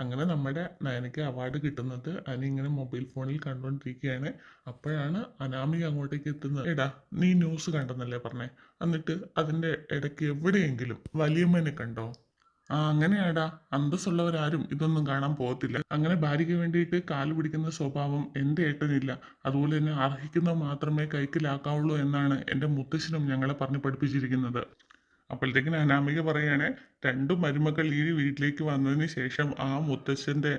അങ്ങനെ നമ്മുടെ നയനയ്ക്ക് അവാർഡ് കിട്ടുന്നത് അനി ഇങ്ങനെ മൊബൈൽ ഫോണിൽ കണ്ടുകൊണ്ടിരിക്കുകയാണ്. അപ്പോഴാണ് അനാമിക അങ്ങോട്ടേക്ക് എത്തുന്നത്. എടാ, നീ ന്യൂസ് കണ്ടെന്നല്ലേ പറഞ്ഞേ? എന്നിട്ട് അതിന്റെ ഇടയ്ക്ക് എവിടെയെങ്കിലും വലിയമ്മനെ കണ്ടോ? ആ, അങ്ങനെയാടാ. അന്തസ്സുള്ളവരാരും ഇതൊന്നും കാണാൻ പോകത്തില്ല. അങ്ങനെ ഭാര്യയ്ക്ക് വേണ്ടിയിട്ട് കാല് പിടിക്കുന്ന സ്വഭാവം എൻ്റെ ഏട്ടനില്ല. അതുപോലെ തന്നെ അർഹിക്കുന്നത് മാത്രമേ കൈക്കലാക്കാവുള്ളൂ എന്നാണ് എൻ്റെ മുത്തശ്ശനും ഞങ്ങളെ പറഞ്ഞ് പഠിപ്പിച്ചിരിക്കുന്നത്. അപ്പോഴത്തേക്കിന് അനാമിക പറയാണ്, രണ്ടു മരുമക്കൾ ഈ വീട്ടിലേക്ക് വന്നതിന് ശേഷം ആ മുത്തശ്ശന്റെ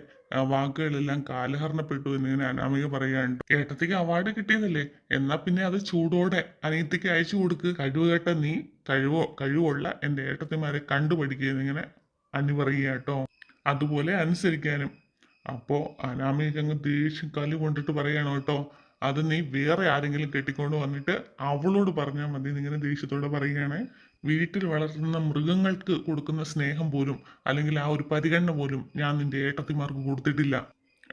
വാക്കുകളെല്ലാം കാലഹരണപ്പെട്ടു എന്നിങ്ങനെ അനാമിക പറയാണ്. ഏട്ടത്തിക്ക് അവാർഡ് കിട്ടിയതല്ലേ, എന്നാ പിന്നെ അത് ചൂടോടെ അനിയത്തിക്ക് അയച്ചു കൊടുക്ക്. കഴിവുകെട്ട നീ കഴിവുള്ള എൻ്റെ ഏട്ടത്തിമാരെ കണ്ടുപഠിക്കുക എന്നിങ്ങനെ അനി പറയുക കേട്ടോ. അതുപോലെ അനുസരിക്കാനും. അപ്പോ അനാമിക അങ്ങ് ദേഷ്യം കലി കൊണ്ടിട്ട് പറയണം കേട്ടോ, അത് നീ വേറെ ആരെങ്കിലും കെട്ടിക്കൊണ്ട് വന്നിട്ട് അവളോട് പറഞ്ഞാൽ മതി എന്നിങ്ങനെ ദേഷ്യത്തോടെ പറയുകയാണ്. വീട്ടിൽ വളർത്തുന്ന മൃഗങ്ങൾക്ക് കൊടുക്കുന്ന സ്നേഹം പോലും അല്ലെങ്കിൽ ആ ഒരു പരിഗണന പോലും ഞാൻ നിന്റെ ഏട്ടത്തിമാർക്ക് കൊടുത്തിട്ടില്ല.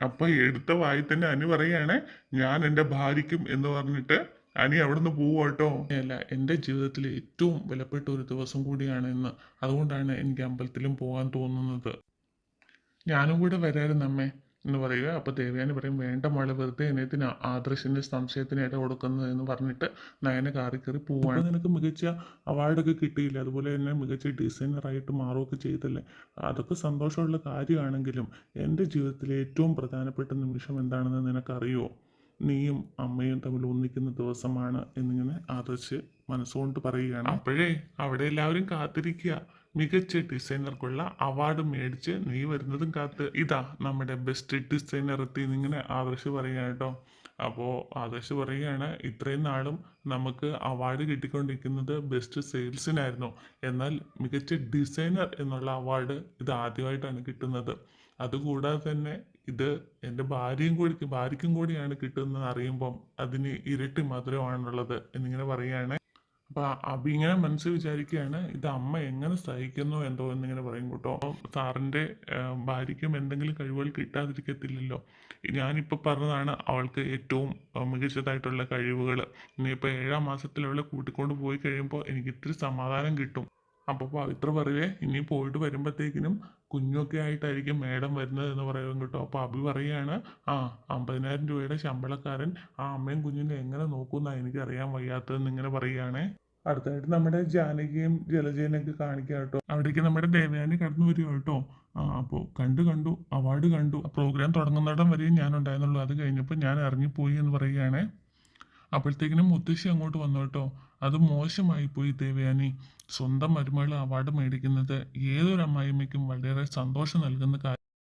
അപ്പൊ എടുത്ത വായി തന്നെ അനി പറയാണ്, ഞാൻ എൻ്റെ ഭാര്യയ്ക്കും എന്ന് പറഞ്ഞിട്ട് അനി അവിടുന്ന് പോവുക കേട്ടോ. അല്ല, എൻ്റെ ജീവിതത്തിൽ ഏറ്റവും വിലപ്പെട്ട ഒരു ദിവസം കൂടിയാണ് ഇന്ന്. അതുകൊണ്ടാണ് എനിക്ക് അമ്പലത്തിലും പോകാൻ തോന്നുന്നത്. ഞാനും കൂടെ വരായിരുന്നു അമ്മേ എന്ന് പറയുക. അപ്പോൾ ദേവയാനി പറയും, വേണ്ട മോളെ, വെറുതെ എന്നെത്തിന് ആദർശിൻ്റെ സംശയത്തിന് ഇട കൊടുക്കുന്നത് എന്ന് പറഞ്ഞിട്ട് നയനെ കാറി കയറി പോവാണ്. ഇപ്പോൾ നിനക്ക് മികച്ച അവാർഡൊക്കെ കിട്ടിയില്ല, അതുപോലെ തന്നെ മികച്ച ഡിസൈനറായിട്ട് മാറുകയൊക്കെ ചെയ്തല്ലേ? അതൊക്കെ സന്തോഷമുള്ള കാര്യമാണെങ്കിലും എൻ്റെ ജീവിതത്തിലെ ഏറ്റവും പ്രധാനപ്പെട്ട നിമിഷം എന്താണെന്ന് നിനക്കറിയുമോ? നീയും അമ്മയും തമ്മിൽ ഒന്നിക്കുന്ന ദിവസമാണ് എന്നിങ്ങനെ ആദർശ് മനസ്സുകൊണ്ട് പറയുകയാണ്. അപ്പോഴേ അവിടെ എല്ലാവരും കാത്തിരിക്കുക, മികച്ച ഡിസൈനർക്കുള്ള അവാർഡ് മേടിച്ച് നീ വരുന്നതും കാത്ത്. ഇതാ നമ്മുടെ ബെസ്റ്റ് ഡിസൈനർ എത്തി എന്നിങ്ങനെ ആദർശ് പറയുക കേട്ടോ. അപ്പോൾ ആദർശ് പറയുകയാണ്, ഇത്രയും നാളും നമുക്ക് അവാർഡ് കിട്ടിക്കൊണ്ടിരിക്കുന്നത് ബെസ്റ്റ് സെയിൽസിനായിരുന്നു, എന്നാൽ മികച്ച ഡിസൈനർ എന്നുള്ള അവാർഡ് ഇത് ആദ്യമായിട്ടാണ് കിട്ടുന്നത്. അതുകൂടാതെ തന്നെ ഇത് എൻ്റെ ഭാര്യയ്ക്കും കൂടിയാണ് കിട്ടുന്നത് അറിയുമ്പം അതിന് ഇരട്ടി മധുരമാണുള്ളത് എന്നിങ്ങനെ പറയുകയാണ്. അപ്പൊ അബി ഇങ്ങനെ മനസ്സിൽ വിചാരിക്കുകയാണ്, ഇത് അമ്മ എങ്ങനെ സഹിക്കുന്നു എന്തോ എന്നിങ്ങനെ പറയും കേട്ടോ. സാറിന്റെ ഭാര്യയ്ക്കും എന്തെങ്കിലും കഴിവുകൾ കിട്ടാതിരിക്കത്തില്ലല്ലോ. ഞാനിപ്പോൾ പറഞ്ഞതാണ് അവൾക്ക് ഏറ്റവും മികച്ചതായിട്ടുള്ള കഴിവുകൾ. ഇനിയിപ്പോൾ 7-ാം മാസത്തിൽ അവളെ കൂട്ടിക്കൊണ്ട് പോയി കഴിയുമ്പോൾ എനിക്ക് ഇത്തിരി സമാധാനം കിട്ടും. അപ്പോൾ പവിത്ര പറയുവേ, ഇനി പോയിട്ട് വരുമ്പോഴത്തേക്കിനും കുഞ്ഞൊക്കെ ആയിട്ടായിരിക്കും മേഡം വരുന്നത് എന്ന് പറയും കേട്ടോ. അപ്പോൾ അഭി പറയുകയാണ്, ആ, 50,000 രൂപയുടെ ശമ്പളക്കാരൻ ആ അമ്മയും കുഞ്ഞിനെ എങ്ങനെ നോക്കുമെന്നാണ് എനിക്ക് അറിയാൻ വയ്യാത്തതെന്ന് ഇങ്ങനെ പറയുകയാണേ. അടുത്തായിട്ട് നമ്മുടെ ജാനകിയും ജലജേനൊക്കെ കാണിക്കുക കേട്ടോ. അവിടേക്ക് നമ്മുടെ ദേവയാനി കടന്നു വരിക കേട്ടോ. ആ, അപ്പോൾ കണ്ടു അവാർഡ് കണ്ടു. പ്രോഗ്രാം തുടങ്ങുന്നിടം വരെയും ഞാൻ ഉണ്ടായിരുന്നുള്ളൂ, അത് കഴിഞ്ഞപ്പോൾ ഞാൻ ഇറങ്ങിപ്പോയി എന്ന് പറയുകയാണേ. അപ്പോഴത്തേക്കിനും മുത്തശ്ശി അങ്ങോട്ട് വന്നു കേട്ടോ. അത് മോശമായി പോയി ദേവയാനി. സ്വന്തം മരുമകൾ അവാർഡ് മേടിക്കുന്നത് ഏതൊരു അമ്മായിമ്മയ്ക്കും വളരെ സന്തോഷം നൽകുന്ന കാര്യം.